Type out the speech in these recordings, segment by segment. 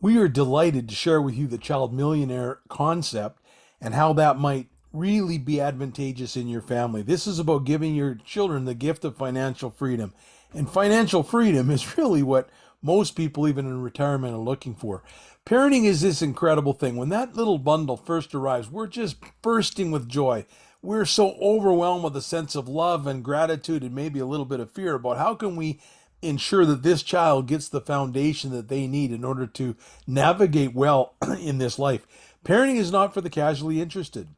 We are delighted to share with you the child millionaire concept and how that might really be advantageous in your family. This is about giving your children the gift of financial freedom. And financial freedom is really what most people, even in retirement, are looking for. Parenting is this incredible thing. When that little bundle first arrives, we're just bursting with joy. We're so overwhelmed with a sense of love and gratitude and maybe a little bit of fear about how can we ensure that this child gets the foundation that they need in order to navigate well in this life. Parenting is not for the casually interested.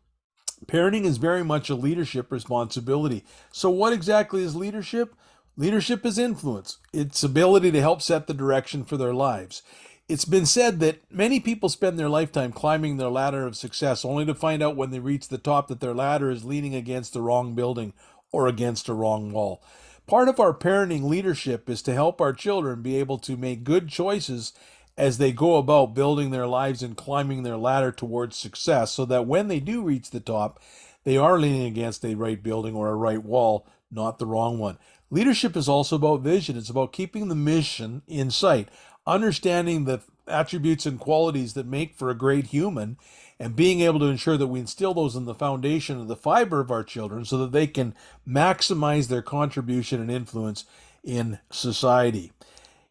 Parenting is very much a leadership responsibility. So, what exactly is leadership? Leadership is influence, it's ability to help set the direction for their lives. It's been said that many people spend their lifetime climbing their ladder of success only to find out when they reach the top that their ladder is leaning against the wrong building or against a wrong wall. Part of our parenting leadership is to help our children be able to make good choices as they go about building their lives and climbing their ladder towards success so that when they do reach the top, they are leaning against a right building or a right wall, not the wrong one. Leadership is also about vision. It's about keeping the mission in sight, understanding the attributes and qualities that make for a great human, and being able to ensure that we instill those in the foundation of the fiber of our children so that they can maximize their contribution and influence in society.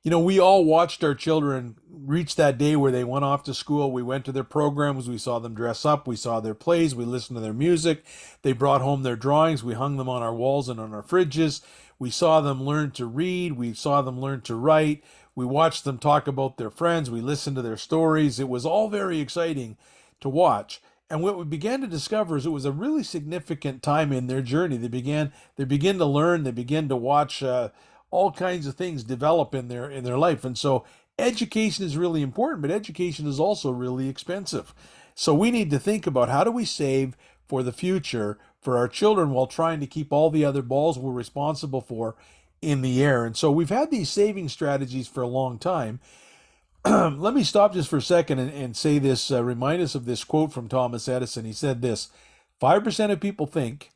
You know, we all watched our children reach that day where they went off to school. We went to their programs. We saw them dress up. We saw their plays. We listened to their music. They brought home their drawings. We hung them on our walls and on our fridges. We saw them learn to read. We saw them learn to write. We watched them talk about their friends. We listened to their stories. It was all very exciting to watch. And what we began to discover is it was a really significant time in their journey. They begin to learn. They begin to watch all kinds of things develop in their life. And so education is really important, but education is also really expensive. So we need to think about how do we save for the future for our children while trying to keep all the other balls we're responsible for in the air. And so we've had these saving strategies for a long time. Let me stop just for a second and say this, remind us of this quote from Thomas Edison. He said this: 5% of people think,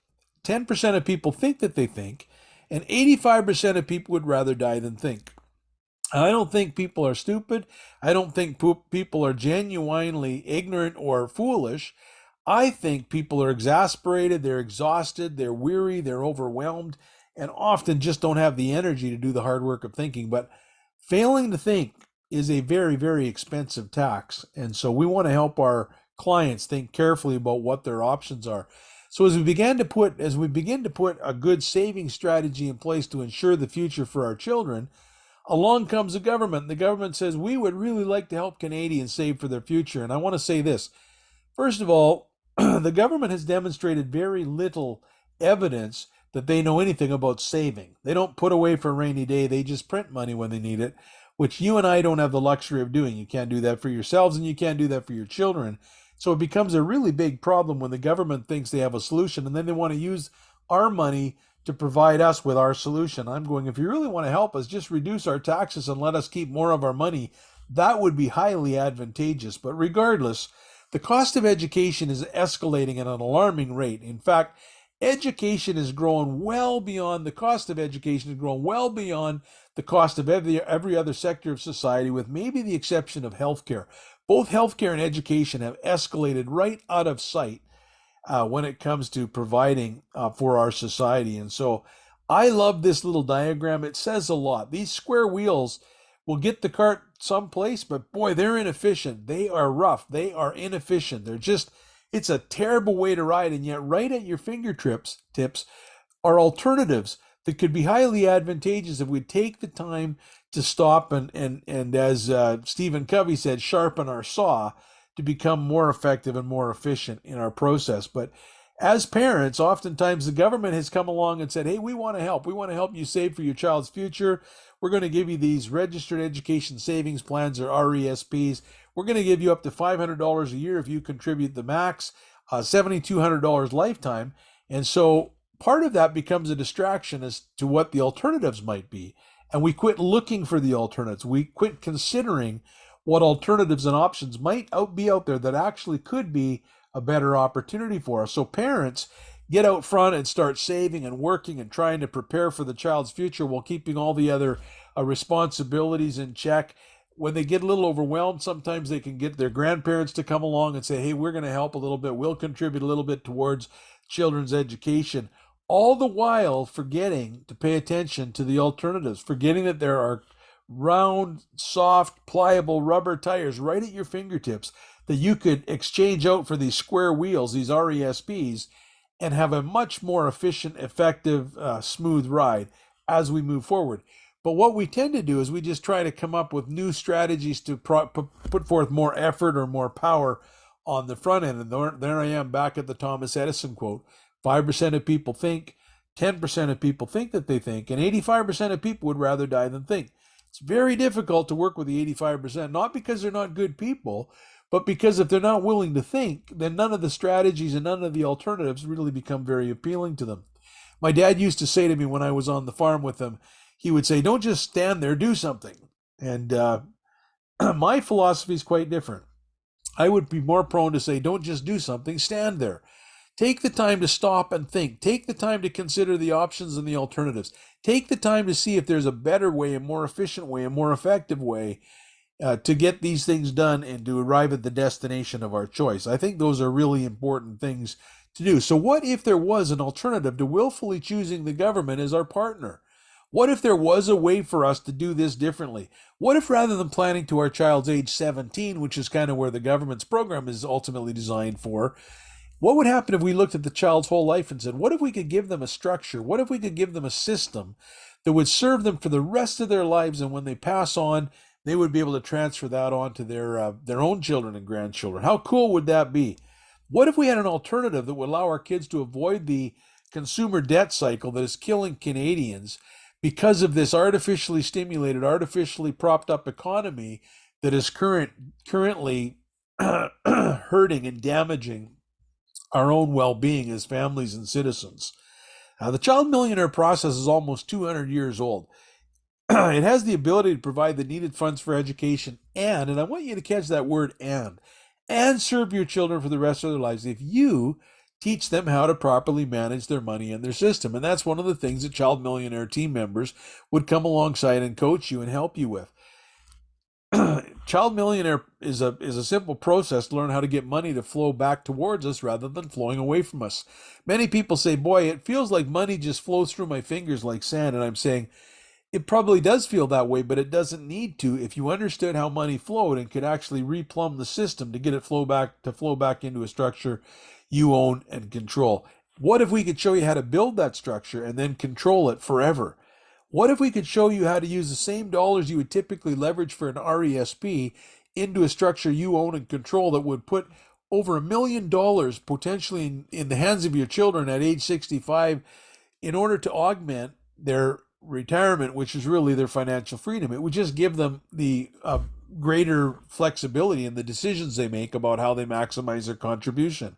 10% of people think that they think, and 85% of people would rather die than think. I don't think people are stupid. I don't think people are genuinely ignorant or foolish. I think people are exasperated, they're exhausted, they're weary, they're overwhelmed, and often just don't have the energy to do the hard work of thinking. But failing to think is a very, very expensive tax. And so we want to help our clients think carefully about what their options are. So as we begin to put a good saving strategy in place to ensure the future for our children, along comes the government. The government says, we would really like to help Canadians save for their future. And I want to say this. First of all, the government has demonstrated very little evidence that they know anything about saving. They don't put away for a rainy day. They just print money when they need it, which you and I don't have the luxury of doing. You can't do that for yourselves and you can't do that for your children. So it becomes a really big problem when the government thinks they have a solution and then they want to use our money to provide us with our solution. I'm going, if you really want to help us, just reduce our taxes and let us keep more of our money. That would be highly advantageous. But regardless, the cost of education is escalating at an alarming rate. In fact, education has grown well beyond the cost of education, has grown well beyond the cost of every other sector of society, with maybe the exception of healthcare. Both healthcare and education have escalated right out of sight when it comes to providing for our society. And so I love this little diagram. It says a lot. These square wheels will get the cart someplace, but boy, they're inefficient. They are rough. They are inefficient. It's a terrible way to ride. And yet right at your fingertips are alternatives that could be highly advantageous if we take the time to stop and as Stephen Covey said, sharpen our saw to become more effective and more efficient in our process. But as parents, oftentimes the government has come along and said, hey, we want to help. We want to help you save for your child's future. We're going to give you these registered education savings plans, or RESPs. We're going to give you up to $500 a year if you contribute the max, $7,200 lifetime. And so part of that becomes a distraction as to what the alternatives might be. And we quit looking for the alternatives. We quit considering what alternatives and options might be out there that actually could be a better opportunity for us. So parents, get out front and start saving and working and trying to prepare for the child's future while keeping all the other responsibilities in check. when they get a little overwhelmed, sometimes they can get their grandparents to come along and say, hey, we're going to help a little bit. We'll contribute a little bit towards children's education. All the while forgetting to pay attention to the alternatives, forgetting that there are round, soft, pliable rubber tires right at your fingertips that you could exchange out for these square wheels, these RESPs, and have a much more efficient, effective, smooth ride as we move forward. But what we tend to do is we just try to come up with new strategies to put forth more effort or more power on the front end. And there I am back at the Thomas Edison quote. 5% of people think, 10% of people think that they think, and 85% of people would rather die than think. It's very difficult to work with the 85%, not because they're not good people, but because if they're not willing to think, then none of the strategies and none of the alternatives really become very appealing to them. My dad used to say to me when I was on the farm with him, he would say, don't just stand there, do something. And my philosophy is quite different. I would be more prone to say, don't just do something, stand there. Take the time to stop and think. Take the time to consider the options and the alternatives. Take the time to see if there's a better way, a more efficient way, a more effective way to get these things done and to arrive at the destination of our choice. I think those are really important things to do. So what if there was an alternative to willfully choosing the government as our partner? What if there was a way for us to do this differently? What if rather than planning to our child's age 17, which is kind of where the government's program is ultimately designed for, what would happen if we looked at the child's whole life and said, what if we could give them a structure? What if we could give them a system that would serve them for the rest of their lives, and when they pass on, they would be able to transfer that on to their own children and grandchildren? How cool would that be? What if we had an alternative that would allow our kids to avoid the consumer debt cycle that is killing Canadians because of this artificially stimulated, artificially propped up economy that is currently hurting and damaging our own well-being as families and citizens? The child millionaire process is almost 200 years old. It has the ability to provide the needed funds for education and I want you to catch that word and serve your children for the rest of their lives if you teach them how to properly manage their money and their system. And that's one of the things that Child Millionaire team members would come alongside and coach you and help you with. Child Millionaire is a simple process to learn how to get money to flow back towards us rather than flowing away from us. Many people say, boy, it feels like money just flows through my fingers like sand. And I'm saying, it probably does feel that way, but it doesn't need to if you understood how money flowed and could actually replumb the system to get it flow back into a structure you own and control. What if we could show you how to build that structure and then control it forever? What if we could show you how to use the same dollars you would typically leverage for an RESP into a structure you own and control that would put over $1 million potentially in the hands of your children at age 65 in order to augment their retirement, which is really their financial freedom? It would just give them the greater flexibility in the decisions they make about how they maximize their contribution.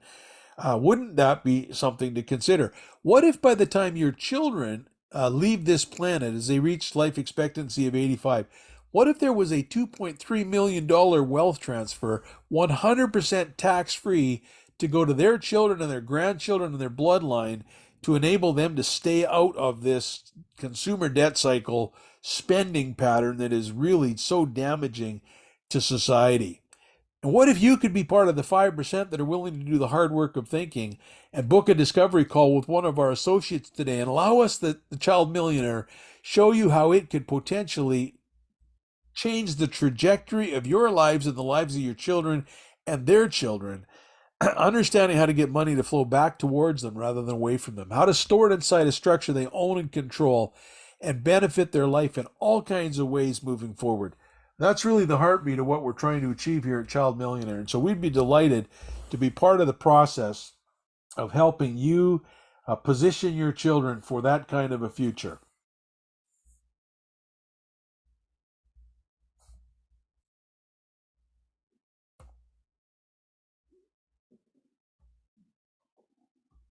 Wouldn't that be something to consider? What if by the time your children leave this planet, as they reach life expectancy of 85, what if there was a $2.3 million wealth transfer, 100% tax-free, to go to their children and their grandchildren and their bloodline to enable them to stay out of this consumer debt cycle spending pattern that is really so damaging to society? And what if you could be part of the 5% that are willing to do the hard work of thinking and book a discovery call with one of our associates today and allow us, the Child Millionaire, show you how it could potentially change the trajectory of your lives and the lives of your children and their children, understanding how to get money to flow back towards them rather than away from them, how to store it inside a structure they own and control and benefit their life in all kinds of ways moving forward. That's really the heartbeat of what we're trying to achieve here at Child Millionaire. And so we'd be delighted to be part of the process of helping you position your children for that kind of a future.